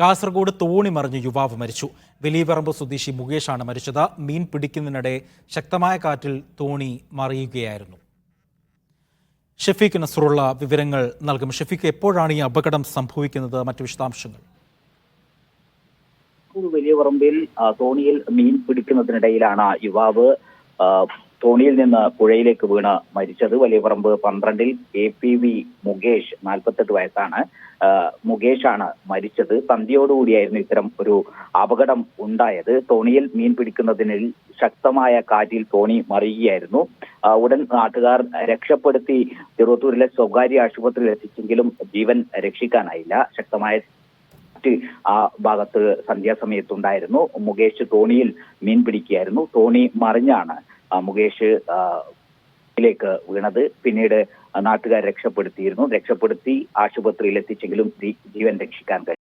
കാസർഗോഡ് തോണി മറിഞ്ഞ് യുവാവ് മരിച്ചു. വലിയപറമ്പ് സ്വദേശി മുകേഷാണ് മരിച്ചത്. മീൻ പിടിക്കുന്നതിനിടെ ശക്തമായ കാറ്റിൽ തോണി മറിയുകയായിരുന്നു. ഷഫീഖ് നസറുള്ള വിവരങ്ങൾ നൽകും. ഷഫീഖ്, എപ്പോഴാണ് ഈ അപകടം സംഭവിക്കുന്നത്? മറ്റു വിശദാംശങ്ങൾ. വലിയപറമ്പിൽ തോണിയിൽ മീൻ പിടിക്കുന്നതിനിടയിലാണ് യുവാവ് തോണിയിൽ നിന്ന് പുഴയിലേക്ക് വീണ് മരിച്ചത്. വലിയപറമ്പ് 12-ൽ APV മുകേഷ് 48 വയസ്സാണ്. മുകേഷാണ് മരിച്ചത്. സന്ധ്യയോടുകൂടിയായിരുന്നു ഇത്തരം ഒരു അപകടം ഉണ്ടായത്. തോണിയിൽ മീൻ പിടിക്കുന്നതിനിൽ ശക്തമായ കാറ്റിൽ തോണി മറിയുകയായിരുന്നു. ഉടൻ നാട്ടുകാർ രക്ഷപ്പെടുത്തി ചെറുവത്തൂരിലെ സ്വകാര്യ ആശുപത്രിയിൽ എത്തിച്ചെങ്കിലും ജീവൻ രക്ഷിക്കാനായില്ല. ശക്തമായ ആ ഭാഗത്ത് സന്ധ്യാസമയത്തുണ്ടായിരുന്നു. മുകേഷ് തോണിയിൽ മീൻ പിടിക്കുകയായിരുന്നു. തോണി മറിഞ്ഞാണ് മുകേഷ് ിലേക്ക് വീണത്. പിന്നീട് നാട്ടുകാർ രക്ഷപ്പെടുത്തി ആശുപത്രിയിൽ എത്തിച്ചെങ്കിലും ജീവൻ രക്ഷിക്കാൻ കഴിഞ്ഞു.